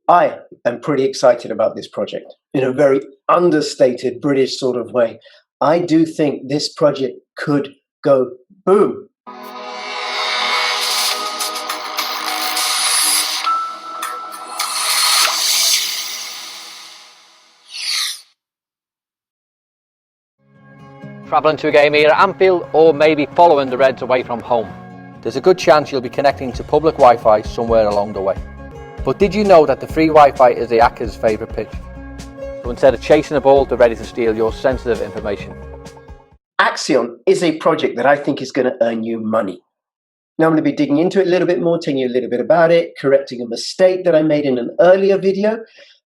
I am pretty excited about this project in a very understated British sort of way. I do think this project could go boom. Travelling to a game here at Anfield, or maybe following the Reds away from home. There's a good chance you'll be connecting to public Wi-Fi somewhere along the way. But did you know that the free Wi-Fi is the hacker's favourite pitch? So instead of chasing the ball, they're ready to steal your sensitive information. Axion is a project that I think is going to earn you money. Now I'm going to be digging into it a little bit more, telling you a little bit about it, correcting a mistake that I made in an earlier video.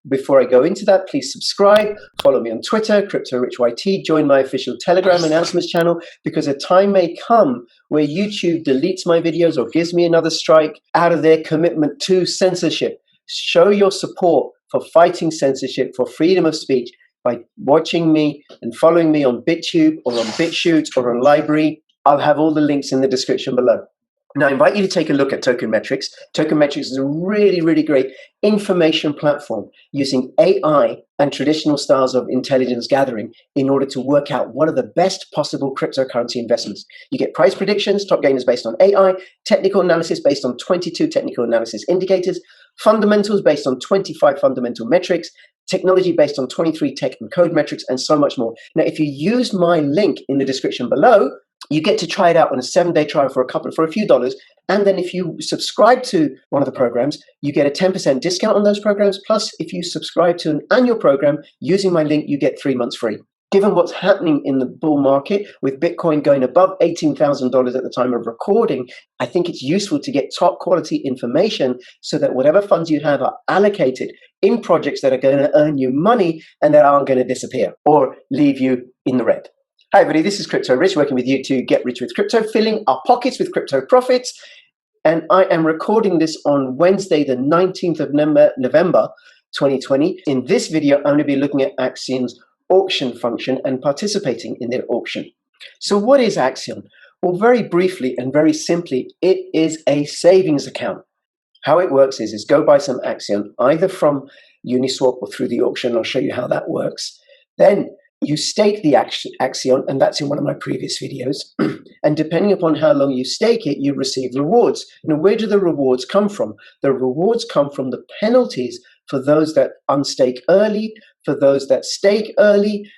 Before I go into that, please subscribe, follow me on Twitter, CryptoRichYT, join my official Telegram announcements channel, because a time may come where YouTube deletes my videos or gives me another strike out of their commitment to censorship. Show your support for fighting censorship, for freedom of speech, by watching me and following me on BitTube or on Bitchute or on Library. I'll have all the links in the description below. Now, I invite you to take a look at Token Metrics. Token Metrics is a really, really great information platform using AI and traditional styles of intelligence gathering in order to work out what are the best possible cryptocurrency investments. You get price predictions, top gainers based on AI, technical analysis based on 22 technical analysis indicators, fundamentals based on 25 fundamental metrics, technology based on 23 tech and code metrics, and so much more. Now, if you use my link in the description below, you get to try it out on a 7-day trial for a few dollars. And then if you subscribe to one of the programs, you get a 10% discount on those programs. Plus, if you subscribe to an annual program using my link, you get 3 months free. Given what's happening in the bull market, with Bitcoin going above $18,000 at the time of recording, I think it's useful to get top quality information so that whatever funds you have are allocated in projects that are going to earn you money and that aren't going to disappear or leave you in the red. Hi everybody, this is Crypto Rich, working with you to get rich with crypto, filling our pockets with crypto profits. And I am recording this on Wednesday, the 19th of November, 2020. In this video, I'm going to be looking at Axion's auction function and participating in their auction. So what is Axion? Well, very briefly and very simply, it is a savings account. How it works is go buy some Axion, either from Uniswap or through the auction. I'll show you how that works. Then you stake the Axion, and that's in one of my previous videos. And depending upon how long you stake it, you receive rewards. Now, where do the rewards come from? The rewards come from the penalties for those that unstake early, for those that stake early,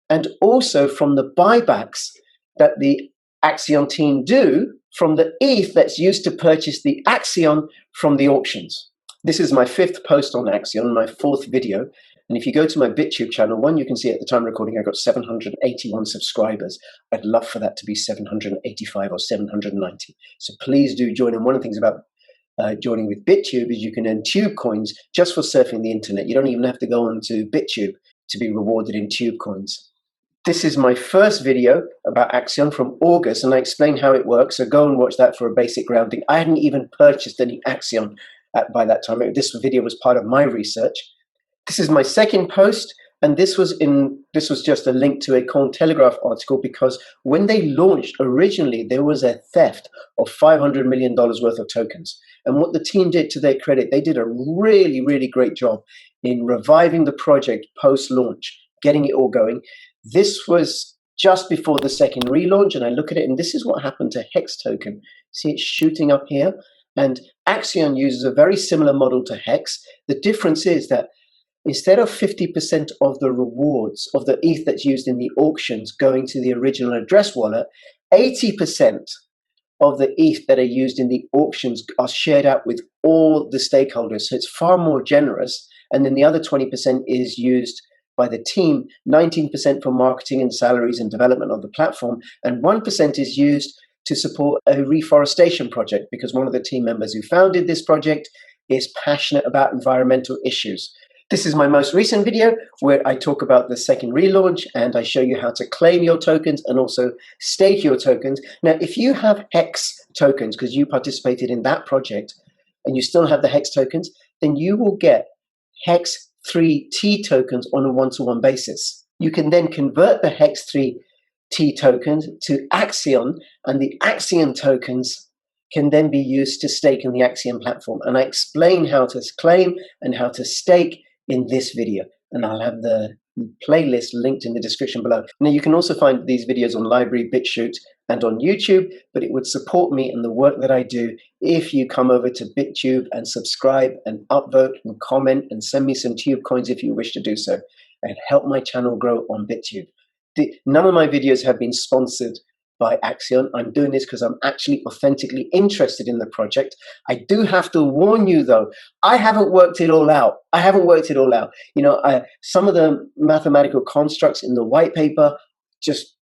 and also from the buybacks that the Axion team do from the ETH that's used to purchase the Axion from the auctions. This is my 5th post on Axion, my 4th video. And if you go to my BitTube channel, you can see at the time of recording, I got 781 subscribers. I'd love for that to be 785 or 790. So please do join. And one of the things about joining with BitTube is you can earn tube coins just for surfing the internet. You don't even have to go onto BitTube to be rewarded in tube coins. This is my first video about Axion from August, and I explain how it works. So go and watch that for a basic grounding. I hadn't even purchased any Axion by that time. This video was part of my research. This is my second post, and this was just a link to a Cointelegraph article, because when they launched originally, there was a theft of $500 million worth of tokens. And what the team did, to their credit, they did a really, really great job in reviving the project post-launch, getting it all going. This was just before the second relaunch, and I look at it, and this is what happened to Hex token. See it shooting up here? And Axion uses a very similar model to Hex. The difference is that instead of 50% of the rewards of the ETH that's used in the auctions going to the original address wallet, 80% of the ETH that are used in the auctions are shared out with all the stakeholders. So it's far more generous. And then the other 20% is used by the team, 19% for marketing and salaries and development of the platform, and 1% is used to support a reforestation project, because one of the team members who founded this project is passionate about environmental issues. This is my most recent video where I talk about the second relaunch, and I show you how to claim your tokens and also stake your tokens. Now, if you have Hex tokens, because you participated in that project, and you still have the Hex tokens, then you will get Hex 3T tokens on a one-to-one basis. You can then convert the Hex 3T tokens to Axion, and the Axion tokens can then be used to stake in the Axion platform. And I explain how to claim and how to stake in this video. And I'll have the playlist linked in the description below. Now, you can also find these videos on Library, BitChute, and on YouTube, but it would support me in the work that I do if you come over to BitTube and subscribe and upvote and comment and send me some tube coins if you wish to do so, and help my channel grow on BitTube. None of my videos have been sponsored by Axion. I'm doing this because I'm actually authentically interested in the project. I do have to warn you though, I haven't worked it all out. You know, some of the mathematical constructs in the white paper just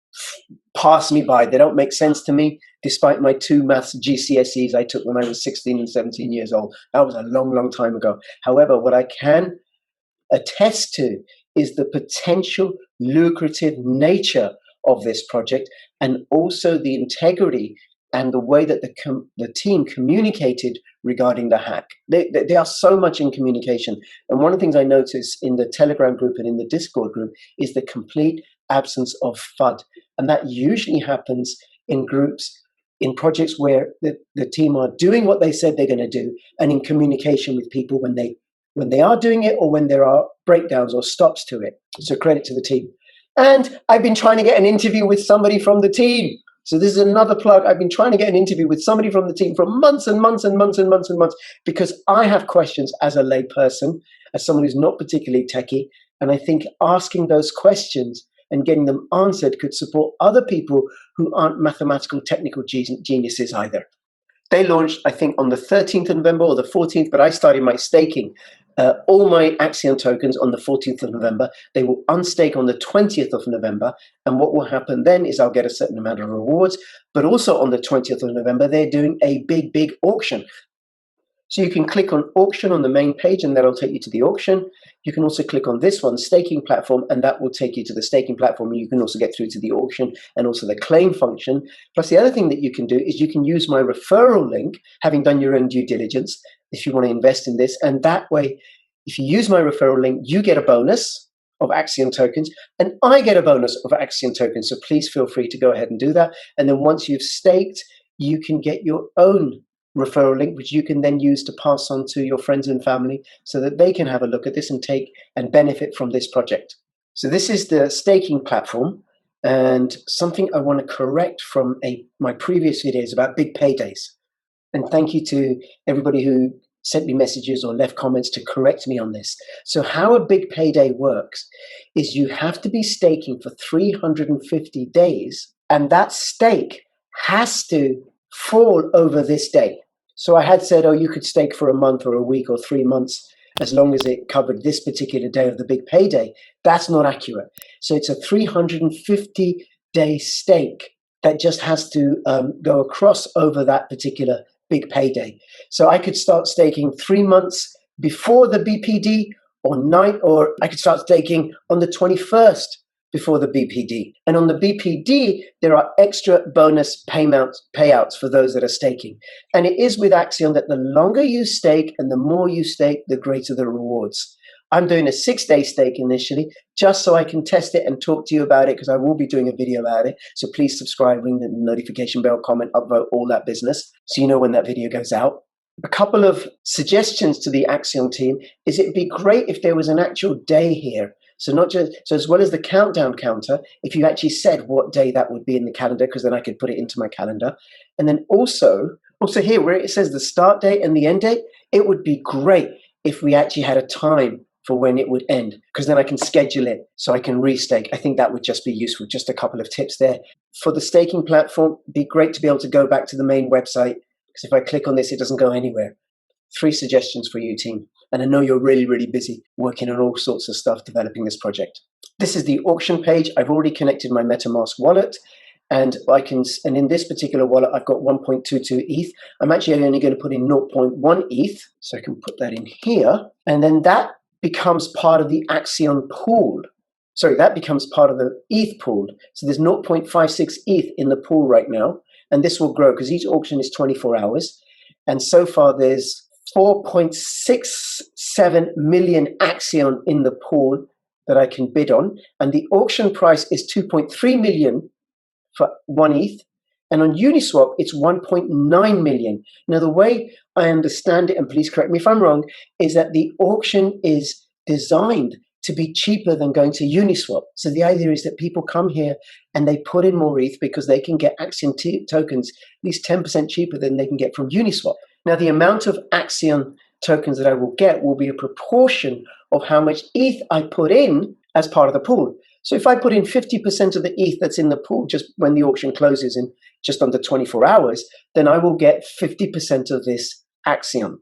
pass me by. They don't make sense to me, despite my 2 maths GCSEs I took when I was 16 and 17 years old. That was a long, long time ago. However, what I can attest to is the potential lucrative nature of this project, and also the integrity and the way that the team communicated regarding the hack. They are so much in communication. And one of the things I notice in the Telegram group and in the Discord group is the complete absence of FUD. And that usually happens in groups, in projects where the team are doing what they said they're going to do, and in communication with people when they are doing it, or when there are breakdowns or stops to it. So credit to the team. And I've been trying to get an interview with somebody from the team. So this is another plug. I've been trying to get an interview with somebody from the team for months and months and months and months and months, because I have questions as a lay person, as someone who's not particularly techie. And I think asking those questions and getting them answered could support other people who aren't mathematical technical geniuses either. They launched, I think, on the 13th of November or the 14th, but I started my staking all my Axion tokens on the 14th of November. They will unstake on the 20th of November. And what will happen then is I'll get a certain amount of rewards. But also on the 20th of November, they're doing a big, big auction. So you can click on auction on the main page, and that'll take you to the auction. You can also click on this one, staking platform, and that will take you to the staking platform. You can also get through to the auction and also the claim function. Plus, the other thing that you can do is you can use my referral link, having done your own due diligence, if you want to invest in this. And that way, if you use my referral link, you get a bonus of Axion tokens, and I get a bonus of Axion tokens. So please feel free to go ahead and do that. And then once you've staked, you can get your own referral link, which you can then use to pass on to your friends and family so that they can have a look at this and take and benefit from this project. So this is the staking platform, and something I want to correct from my previous videos about big paydays. And thank you to everybody who sent me messages or left comments to correct me on this. So how a big payday works is you have to be staking for 350 days, and that stake has to fall over this day. So I had said, oh, you could stake for a month or a week or 3 months as long as it covered this particular day of the big payday. That's not accurate. So it's a 350-day stake that just has to go across over that particular big payday. So I could start staking 3 months before the BPD, or I could start staking on the 21st before the BPD. And on the BPD, there are extra bonus payouts for those that are staking. And it is with Axion that the longer you stake and the more you stake, the greater the rewards. I'm doing a 6-day stake initially, just so I can test it and talk to you about it, because I will be doing a video about it. So please subscribe, ring the notification bell, comment, upvote, all that business, so you know when that video goes out. A couple of suggestions to the Axion team is it'd be great if there was an actual day here. So as well as the countdown counter, if you actually said what day that would be in the calendar, because then I could put it into my calendar. And then also here where it says the start date and the end date, it would be great if we actually had a time for when it would end, because then I can schedule it so I can restake. I think that would just be useful. Just a couple of tips there. For the staking platform, it'd be great to be able to go back to the main website, because if I click on this, it doesn't go anywhere. 3 suggestions for you, team. And I know you're really, really busy working on all sorts of stuff developing this project. This is the auction page. I've already connected my MetaMask wallet, and in this particular wallet, I've got 1.22 ETH. I'm actually only going to put in 0.1 ETH, so I can put that in here. And then that becomes part of the Axion pool. Sorry, that becomes part of the ETH pool. So there's 0.56 ETH in the pool right now, and this will grow because each auction is 24 hours. And so far, there's 4.67 million Axion in the pool that I can bid on. And the auction price is 2.3 million for 1 ETH. And on Uniswap, it's 1.9 million. Now, the way I understand it, and please correct me if I'm wrong, is that the auction is designed to be cheaper than going to Uniswap. So the idea is that people come here and they put in more ETH because they can get Axion tokens at least 10% cheaper than they can get from Uniswap. Now, the amount of Axion tokens that I will get will be a proportion of how much ETH I put in as part of the pool. So if I put in 50% of the ETH that's in the pool just when the auction closes in just under 24 hours, then I will get 50% of this Axion.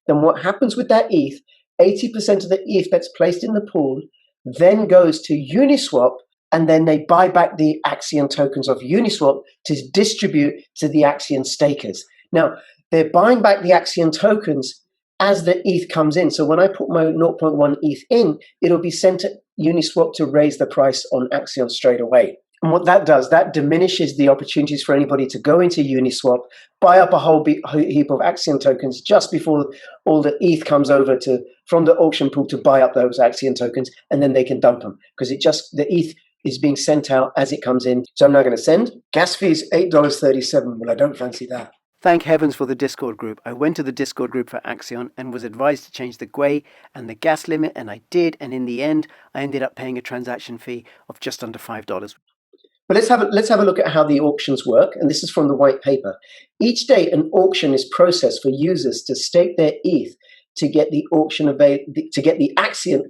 Then what happens with that ETH, 80% of the ETH that's placed in the pool then goes to Uniswap, and then they buy back the Axion tokens of Uniswap to distribute to the Axion stakers. Now, they're buying back the Axion tokens as the ETH comes in. So when I put my 0.1 ETH in, it'll be sent to Uniswap to raise the price on Axion straight away. And what that does, that diminishes the opportunities for anybody to go into Uniswap, buy up a whole heap of Axion tokens just before all the ETH comes over from the auction pool to buy up those Axion tokens, and then they can dump them because the ETH is being sent out as it comes in. So I'm now going to send. Gas fee is $8.37. Well, I don't fancy that. Thank heavens for the Discord group. I went to the Discord group for Axion and was advised to change the GUI and the gas limit, and I did. And in the end, I ended up paying a transaction fee of just under $5. But let's have a look at how the auctions work, and this is from the white paper. Each day, an auction is processed for users to stake their ETH to get the Axion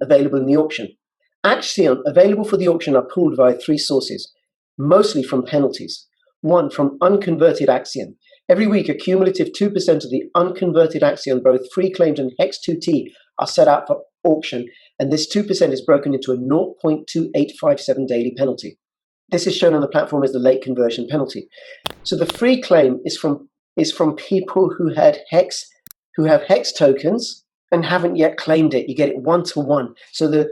available in the auction. Axion available for the auction are pooled via three sources, mostly from penalties. One, from unconverted Axion. Every week, a cumulative 2% of the unconverted Axion, both free claimed and Hex2T, are set out for auction, and this 2% is broken into a 0.2857 daily penalty. This is shown on the platform as the late conversion penalty. So the free claim is from people who have Hex tokens and haven't yet claimed it. You get it 1-to-1. So the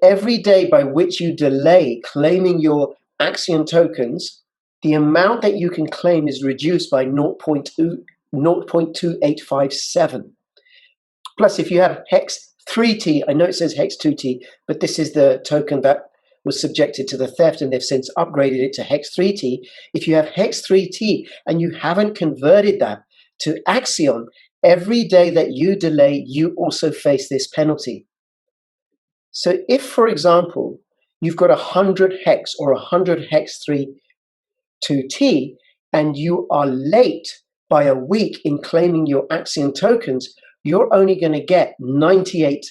every day by which you delay claiming your Axion tokens, the amount that you can claim is reduced by 0.2857. Plus, if you have Hex3T, I know it says Hex2T, but this is the token that was subjected to the theft, and they've since upgraded it to Hex3T. If you have Hex3T and you haven't converted that to Axion, every day that you delay, you also face this penalty. So if, for example, you've got 100 Hex or 100 Hex3T, and you are late by a week in claiming your Axion tokens, you're only going to get 98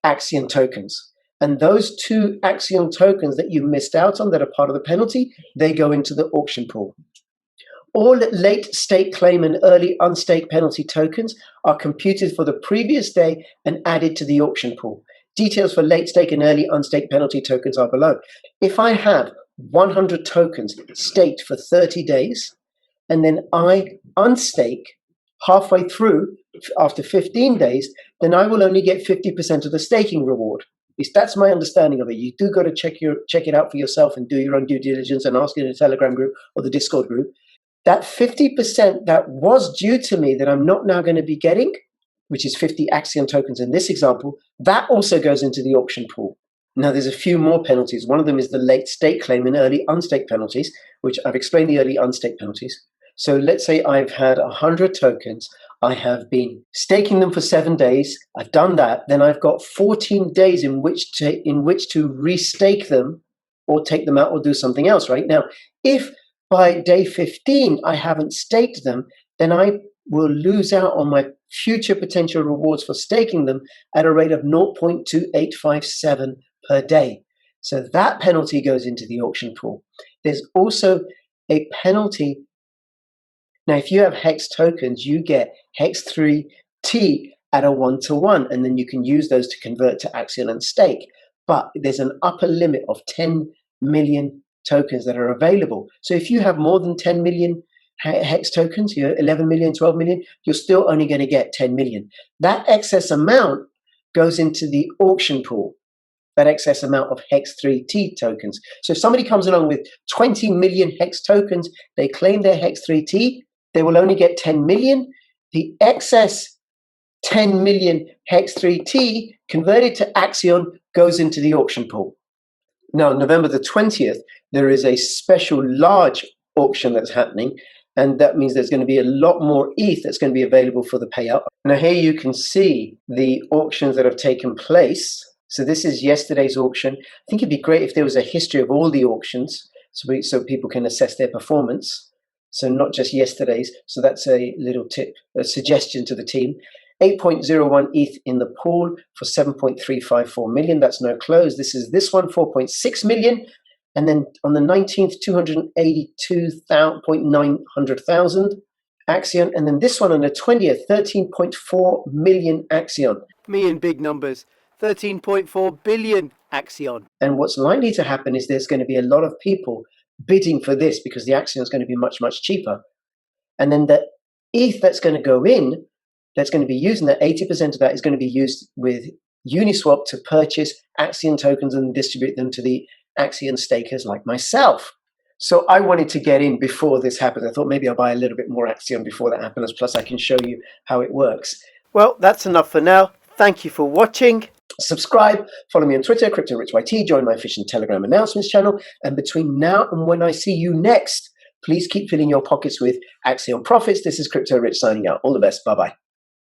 Axion tokens. And those 2 Axion tokens that you missed out on that are part of the penalty, they go into the auction pool. All late stake claim and early unstake penalty tokens are computed for the previous day and added to the auction pool. Details for late stake and early unstake penalty tokens are below. If I have 100 tokens staked for 30 days, and then I unstake halfway through after 15 days, then I will only get 50% of the staking reward. At least that's my understanding of it. You do got to check it out for yourself and do your own due diligence and ask in the Telegram group or the Discord group. That 50% that was due to me that I'm not now going to be getting, which is 50 Axion tokens in this example, that also goes into the auction pool. Now, there's a few more penalties. One of them is the late stake claim and early unstake penalties, which I've explained the early unstake penalties. So let's say I've had 100 tokens. I have been staking them for 7 days. I've done that. Then I've got 14 days in which to restake them or take them out or do something else, right? Now, if by day 15 I haven't staked them, then I will lose out on my future potential rewards for staking them at a rate of 0.2857 per day. So that penalty goes into the auction pool. There's also a penalty. Now, if you have Hex tokens, you get Hex3T at a 1-to-1, and then you can use those to convert to Axion and stake. But there's an upper limit of 10 million tokens that are available. So if you have more than 10 million Hex tokens, 11 million, 12 million, you're still only going to get 10 million. That excess amount goes into the auction pool, that excess amount of Hex3T tokens. So if somebody comes along with 20 million Hex tokens, they claim their Hex3T, they will only get 10 million. The excess 10 million Hex3T converted to Axion goes into the auction pool. Now, November the 20th, there is a special large auction that's happening. And that means there's going to be a lot more ETH that's going to be available for the payout. Now here you can see the auctions that have taken place. So this is yesterday's auction. I think it'd be great if there was a history of all the auctions so people can assess their performance. So not just yesterday's. So that's a little tip, a suggestion to the team. 8.01 ETH in the pool for 7.354 million. That's no close. This one, 4.6 million. And then on the 19th, 282,900,000 Axion. And then this one on the 20th, 13.4 million Axion. Me in big numbers, 13.4 billion Axion. And what's likely to happen is there's going to be a lot of people bidding for this because the Axion is going to be much, much cheaper. And then the ETH that's going to go in, that's going to be used, and that 80% of that is going to be used with Uniswap to purchase Axion tokens and distribute them to the Axion stakers like myself. So I wanted to get in before this happened. I thought maybe I'll buy a little bit more Axion before that happens. Plus I can show you how it works. Well, that's enough for now. Thank you for watching. Subscribe, follow me on Twitter, CryptoRichYT, join my Fish and Telegram announcements channel. And between now and when I see you next, please keep filling your pockets with Axion profits. This is Crypto Rich signing out. All the best. Bye-bye.